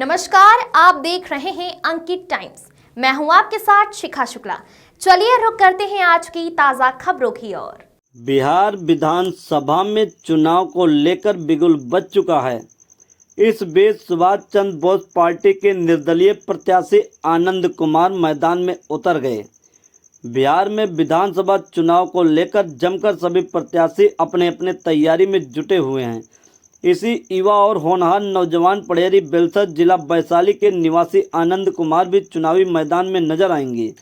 नमस्कार, आप देख रहे हैं अंकित टाइम्स। मैं हूं आपके साथ शिखा शुक्ला। चलिए रुक करते हैं आज की ताजा खबरों की ओर। बिहार विधानसभा में चुनाव को लेकर बिगुल बज चुका है। इस बीच सुभाष चंद्र बोस पार्टी के निर्दलीय प्रत्याशी आनंद कुमार मैदान में उतर गए। बिहार में विधानसभा चुनाव को लेकर जमकर सभी प्रत्याशी अपने अपने तैयारी में जुटे हुए हैं। इसी युवा और होनहार नौजवान पड़ेरी बेलसर जिला वैशाली के निवासी आनंद कुमार भी चुनावी मैदान में नजर आएंगे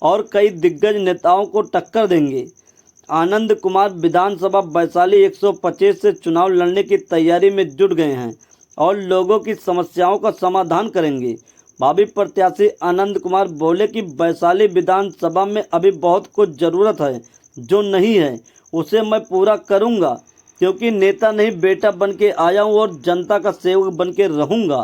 और कई दिग्गज नेताओं को टक्कर देंगे। आनंद कुमार विधानसभा वैशाली 125 से चुनाव लड़ने की तैयारी में जुट गए हैं और लोगों की समस्याओं का समाधान करेंगे। भावी प्रत्याशी आनंद कुमार बोले कि वैशाली विधानसभा में अभी बहुत कुछ ज़रूरत है, जो नहीं है उसे मैं पूरा करूंगा, क्योंकि नेता नहीं बेटा बन के आया हूँ और जनता का सेवक बन के रहूँगा।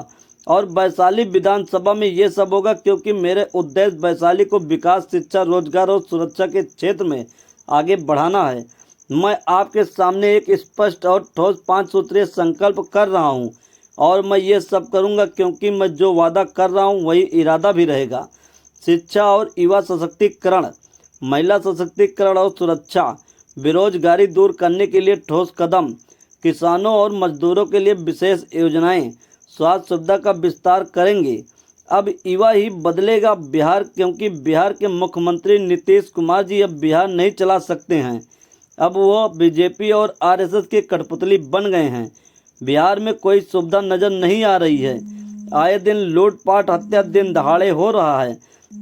और वैशाली विधानसभा में ये सब होगा क्योंकि मेरे उद्देश्य वैशाली को विकास, शिक्षा, रोजगार और सुरक्षा के क्षेत्र में आगे बढ़ाना है। मैं आपके सामने एक स्पष्ट और ठोस 5 सूत्रीय संकल्प कर रहा हूं और मैं ये सब करूंगा क्योंकि मैं जो वादा कर रहा हूं वही इरादा भी रहेगा। शिक्षा और युवा सशक्तिकरण, महिला सशक्तिकरण और सुरक्षा, बेरोजगारी दूर करने के लिए ठोस कदम, किसानों और मजदूरों के लिए विशेष योजनाएं, स्वास्थ्य सुविधा का विस्तार करेंगे। अब युवा ही बदलेगा बिहार, क्योंकि बिहार के मुख्यमंत्री नीतीश कुमार जी अब बिहार नहीं चला सकते हैं। अब वो बीजेपी और आरएसएस के कठपुतली बन गए हैं। बिहार में कोई सुविधा नजर नहीं आ रही है। आए दिन लूटपाट, हत्या दिन दहाड़े हो रहा है।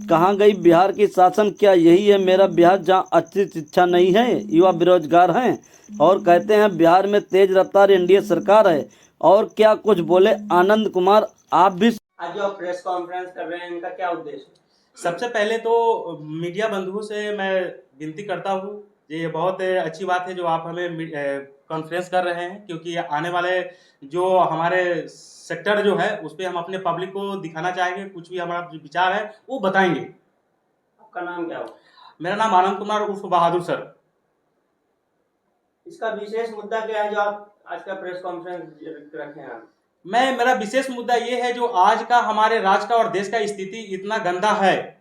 कहाँ गई बिहार की शासन? क्या यही है मेरा बिहार, जहाँ अच्छी शिक्षा नहीं है, युवा बेरोजगार हैं और कहते हैं बिहार में तेज रफ्तार एनडीए सरकार है? और क्या कुछ बोले आनंद कुमार, आप भी। आज जो आप प्रेस कॉन्फ्रेंस कर रहे हैं, इनका क्या उद्देश्य है? सबसे पहले तो मीडिया बंधुओं से मैं विनती करता हूँ, ये बहुत अच्छी बात है जो आप हमें कॉन्फ्रेंस कर रहे हैं, क्योंकि आने वाले जो हमारे सेक्टर जो है उस पर हम अपने पब्लिक को दिखाना चाहेंगे, कुछ भी हमारा विचार है वो बताएंगे। आपका नाम क्या हो? मेरा नाम आनंद कुमार उर्फ बहादुर सर। इसका विशेष मुद्दा क्या है जो आप आज का प्रेस कॉन्फ्रेंस रखे हैं आप? मेरा विशेष मुद्दा ये है जो आज का हमारे राज्य का और देश का स्थिति इतना गंदा है।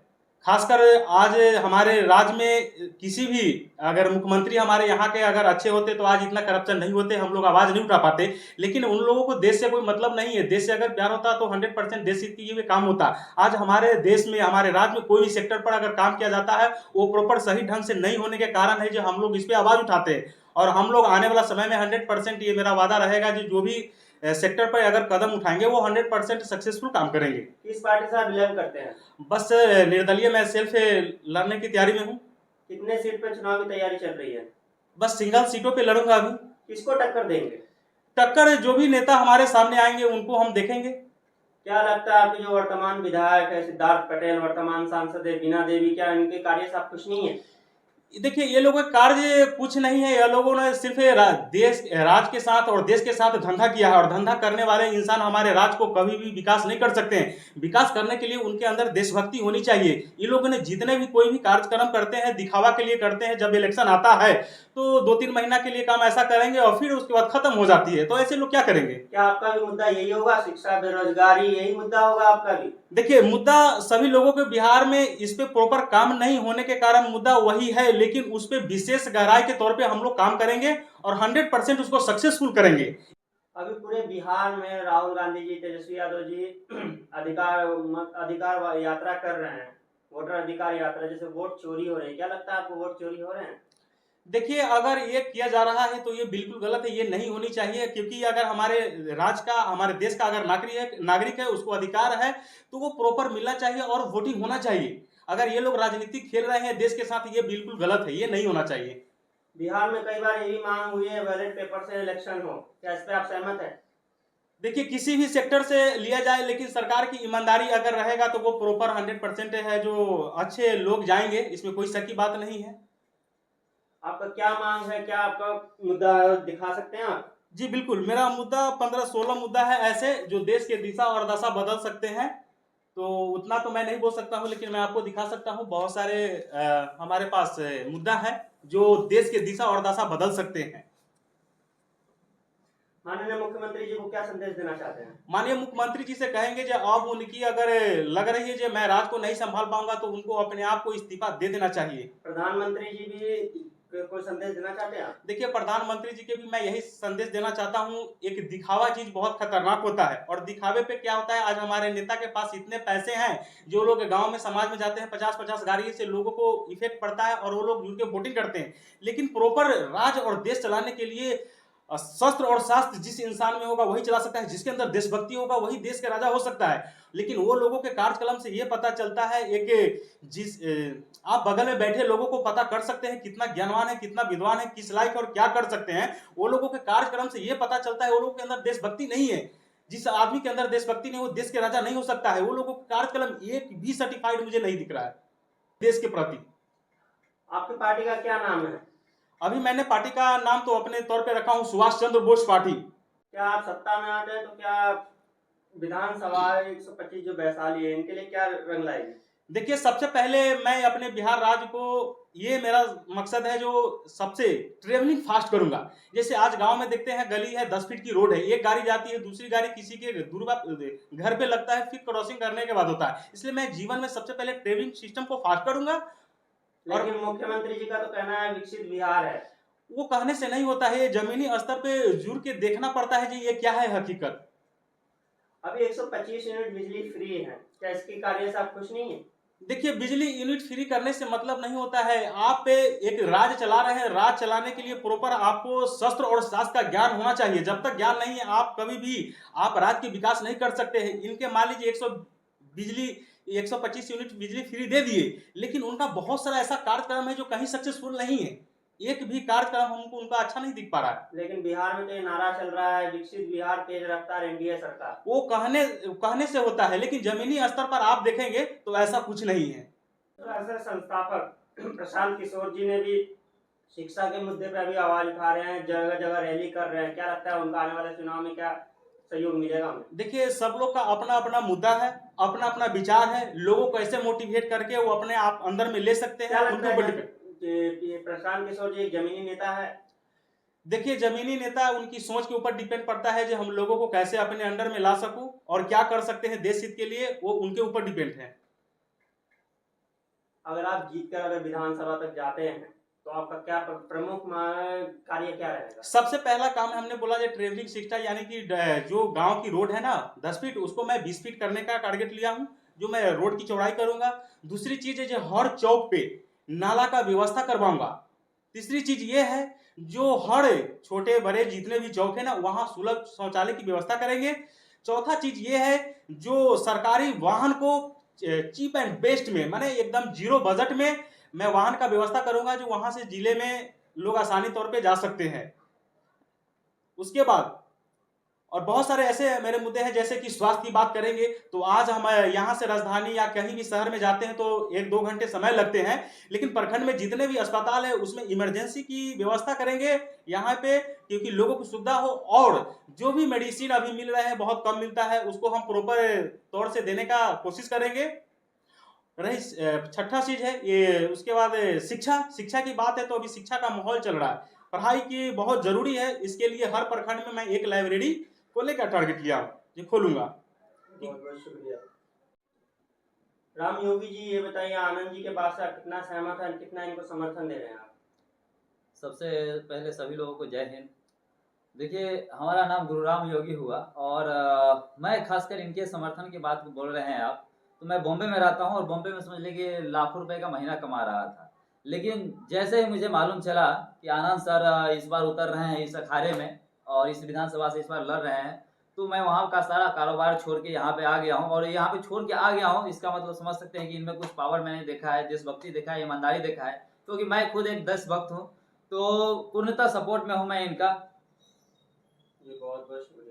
खासकर आज हमारे राज्य में किसी भी अगर मुख्यमंत्री हमारे यहाँ के अगर अच्छे होते तो आज इतना करप्शन नहीं होते, हम लोग आवाज नहीं उठा पाते। लेकिन उन लोगों को देश से कोई मतलब नहीं है। देश से अगर प्यार होता तो 100% देश के लिए काम होता। आज हमारे देश में, हमारे राज्य में कोई भी सेक्टर पर अगर काम किया जाता है वो प्रॉपर सही ढंग से नहीं होने के कारण है जो हम लोग इस पर आवाज उठाते हैं। और हम लोग आने वाला समय में 100% ये मेरा वादा रहेगा जो भी सेक्टर पर अगर कदम उठाएंगे वो 100% सक्सेसफुल काम करेंगे। किस पार्टी से आप बिलोंग करते हैं? बस निर्दलीय मैं सेल्फ लड़ने की तैयारी में हूँ। कितने सीट पे चुनाव की तैयारी चल रही है? बस सिंगल सीटों पे लड़ूंगा अभी। किसको टक्कर देंगे? टक्कर जो भी नेता हमारे सामने आएंगे उनको हम देखेंगे। क्या लगता है आपके जो वर्तमान विधायक है सिद्धार्थ पटेल, वर्तमान सांसद है बीना देवी, क्या इनके कार्य से आप खुश नहीं है? देखिए, ये लोगों का कार्य कुछ नहीं है। ये लोगों ने सिर्फ देश राज्य के साथ और देश के साथ धंधा किया है, और धंधा करने वाले इंसान हमारे राज्य को कभी भी विकास नहीं कर सकते हैं। विकास करने के लिए उनके अंदर देशभक्ति होनी चाहिए। ये लोगों ने जितने भी कोई भी कार्यक्रम करते हैं दिखावा के लिए करते हैं। जब इलेक्शन आता है तो 2-3 महीना के लिए काम ऐसा करेंगे और फिर उसके बाद खत्म हो जाती है। तो ऐसे लोग क्या करेंगे? क्या आपका भी मुद्दा यही होगा, शिक्षा, बेरोजगारी, यही मुद्दा होगा आपका भी? देखिए, मुद्दा सभी लोगों के बिहार में इस पे प्रॉपर काम नहीं होने के कारण मुद्दा वही है, लेकिन उस पे विशेष गहराई के तौर पे हम लोग काम करेंगे और 100% उसको सक्सेसफुल करेंगे। अभी पूरे बिहार में राहुल गांधी जी, तेजस्वी यादव जी अधिकार यात्रा कर रहे हैं, वोटर अधिकार यात्रा, जैसे वोट चोरी हो रही है। क्या लगता है आपको, वोट चोरी हो रहे हैं? देखिए, अगर ये किया जा रहा है तो ये बिल्कुल गलत है, ये नहीं होनी चाहिए। क्योंकि अगर हमारे राज्य का, हमारे देश का अगर नागरिक है, उसको अधिकार है तो वो प्रॉपर मिलना चाहिए और वोटिंग होना चाहिए। अगर ये लोग राजनीति खेल रहे हैं देश के साथ, ये बिल्कुल गलत है, ये नहीं होना चाहिए। बिहार में कई बार ये भी मांग हुई है बैलेट पेपर से इलेक्शन हो, क्या इस पे आप सहमत है? देखिए, किसी भी सेक्टर से लिया जाए, लेकिन सरकार की ईमानदारी अगर रहेगा तो वो प्रॉपर 100% है, जो अच्छे लोग जाएंगे, इसमें कोई शक की बात नहीं है। आपका क्या मांग है, क्या आपका मुद्दा दिखा सकते हैं आप? जी बिल्कुल, मेरा मुद्दा 15-16 मुद्दा है ऐसे जो देश के दिशा और दशा बदल सकते हैं। तो उतना तो मैं नहीं बोल सकता हूं, लेकिन मैं आपको दिखा सकता हूं बहुत सारे हमारे पास मुद्दा है जो देश के दिशा और दशा बदल सकते हैं। माननीय मुख्यमंत्री जी को क्या संदेश देना चाहते हैं? माननीय मुख्यमंत्री जी से कहेंगे जो अब उनकी अगर लग रही है जो मैं राज को नहीं संभाल पाऊंगा तो उनको अपने आप को इस्तीफा दे देना चाहिए। प्रधानमंत्री जी भी कोई संदेश देना चाहते हैं आप? देखिए, प्रधानमंत्री जी के भी मैं यही संदेश देना चाहता हूँ, एक दिखावा चीज बहुत खतरनाक होता है और दिखावे पे क्या होता है, आज हमारे नेता के पास इतने पैसे हैं, जो लोग गांव में समाज में जाते हैं 50-50 गाड़ी से लोगों को इफेक्ट पड़ता है और वो लोग जुड़ के वोटिंग करते हैं, लेकिन प्रॉपर राज और देश चलाने के लिए शस्त्र और शास्त्र जिस इंसान में होगा वही चला सकता है, जिसके अंदर देशभक्ति होगा वही देश के राजा हो सकता है। लेकिन वो लोगों के कार्यक्रम से ये पता चलता है, आप बगल में बैठे लोगों को पता कर सकते हैं कितना ज्ञानवान है, कितना विद्वान है, किस लायक और क्या कर सकते हैं। वो लोगों के कार्यक्रम से ये पता चलता है वो लोगों के अंदर देशभक्ति नहीं है। जिस आदमी के अंदर देशभक्ति नहीं, वो देश के राजा नहीं हो सकता है। वो लोगों का कार्यक्रम एक भी सर्टिफाइड मुझे नहीं दिख रहा है देश के प्रति। आपकी पार्टी का क्या नाम है? अभी मैंने पार्टी का नाम तो अपने तौर पे रखा हूँ सुभाष चंद्र बोस पार्टी। क्या आप सत्ता में आते हैं तो क्या विधानसभा 125 जो वैशाली है इनके लिए क्या रंग लाएगी? देखिए, सबसे पहले मैं अपने बिहार राज्य को, ये मेरा मकसद है, जो सबसे ट्रेवलिंग फास्ट करूंगा। जैसे आज गांव में देखते हैं गली है 10 फीट की रोड है, एक गाड़ी जाती है, दूसरी गाड़ी किसी के घर पे लगता है, फिर क्रॉसिंग करने के बाद होता है। इसलिए मैं जीवन में सबसे पहले ट्रेवलिंग सिस्टम को फास्ट करूंगा। लेकिन मुख्यमंत्री जी का तो कहना है विकसित बिहार है। वो कहने से नहीं होता है, जमीनी स्तर पे जुड़ के देखना पड़ता है जी ये क्या है हकीकत। अभी 125 यूनिट बिजली फ्री है, क्या इसकी कार्य से आप खुश नहीं है? देखिए, बिजली यूनिट फ्री करने से मतलब नहीं होता है। आप एक राज चला रहे हैं, राज चलाने के लिए प्रॉपर आपको शस्त्र और शास्त्र का ज्ञान होना चाहिए। जब तक ज्ञान नहीं है आप कभी भी आप राज्य के विकास नहीं कर सकते हैं। इनके मान लीजिए 125 यूनिट बिजली फ्री दे दिए, लेकिन उनका बहुत सारा ऐसा कार्यक्रम है जो कहीं सक्सेसफुल नहीं है। एक भी कार्यक्रम हमको उनका अच्छा नहीं दिख पा रहा है। लेकिन बिहार में तो ये नारा चल रहा है विकसित बिहार तेज रफ्तार एनडीए सरकार। वो कहने से होता है, लेकिन जमीनी स्तर पर आप देखेंगे तो ऐसा कुछ नहीं है। तो ऐसे संस्थापक प्रशांत किशोर जी ने भी शिक्षा के मुद्दे पर अभी आवाज उठा रहे हैं, जगह जगह रैली कर रहे हैं। क्या लगता है उनका आने वाले चुनाव में क्या सहयोग मिलेगा हमें? देखिए, सब लोग का अपना अपना मुद्दा है, अपना अपना विचार है। लोगों को ऐसे मोटिवेट करके वो अपने आप अंदर में ले सकते क्या हैं। लगता उनके है कि प्रशांत किशोर जी एक जमीनी नेता है? देखिए, जमीनी नेता उनकी सोच के ऊपर डिपेंड पड़ता है जो हम लोगों को कैसे अपने अंडर में ला सकूं और क्या कर सकते हैं देश हित के लिए, वो उनके ऊपर डिपेंड है। अगर आप जीत कर अगर विधानसभा तक जाते हैं तो आपका क्या प्रमुख कार्य क्या रहेगा? सबसे पहला काम है, हमने बोला जो ट्रेवलिंग शिक्षा, यानी कि जो गांव की रोड है ना 10 फीट, उसको मैं 20 फीट करने का टारगेट लिया हूं, जो मैं रोड की चौड़ाई करूंगा। दूसरी चीज है जो हर चौक पे नाला का व्यवस्था करवाऊंगा। तीसरी चीज ये है जो हर छोटे बड़े जितने भी चौक है ना वहां सुलभ शौचालय की व्यवस्था करेंगे। चौथा चीज ये है जो सरकारी वाहन को चीप एंड बेस्ट में, माने एकदम जीरो बजट में मैं वाहन का व्यवस्था करूंगा, जो वहां से जिले में लोग आसानी तौर पे जा सकते हैं। उसके बाद और बहुत सारे ऐसे मेरे मुद्दे हैं, जैसे कि स्वास्थ्य की बात करेंगे तो आज हम यहाँ से राजधानी या कहीं भी शहर में जाते हैं तो 1-2 घंटे समय लगते हैं, लेकिन प्रखंड में जितने भी अस्पताल है उसमें इमरजेंसी की व्यवस्था करेंगे यहाँ पे, क्योंकि लोगों को सुविधा हो। और जो भी मेडिसिन अभी मिल रहे हैं बहुत कम मिलता है, उसको हम प्रॉपर तौर से देने का कोशिश करेंगे। रही छठा चीज है ये, उसके बाद शिक्षा की बात है तो अभी शिक्षा का माहौल चल रहा है, पढ़ाई की बहुत जरूरी है। इसके लिए हर प्रखंड में मैं एक लाइब्रेरी खोलने का टारगेट लिया जो खोलूंगा। बहुत बहुत शुक्रिया। राम योगी जी, ये बताइए आनंद जी के बात से आप कितना सहमत हैं, कितना इनको समर्थन दे रहे हैं आप? सबसे पहले सभी लोगों को जय हिंद। देखिए, हमारा नाम गुरुराम योगी हुआ और मैं खासकर इनके समर्थन की बात बोल रहे हैं आप, तो मैं बॉम्बे में रहता हूं और बॉम्बे में समझ लीजिए लाखों रुपए का महीना कमा रहा था। लेकिन जैसे ही मुझे मालूम चला कि आनंद सर इस बार उतर रहे हैं इस अखाड़े में और इस विधानसभा से इस बार लड़ रहे हैं, तो मैं वहाँ का सारा कारोबार छोड़ के यहाँ पे आ गया हूँ। और यहाँ पे छोड़ के आ गया हूँ, इसका मतलब समझ सकते हैं कि इनमें कुछ पावर मैंने देखा है, देशभक्ति देखा है, ईमानदारी देखा है, क्योंकि मैं खुद एक देशभक्त हूँ। तो पूर्णतः सपोर्ट में हूँ मैं इनका। ये बहुत बहुत शुक्रिया।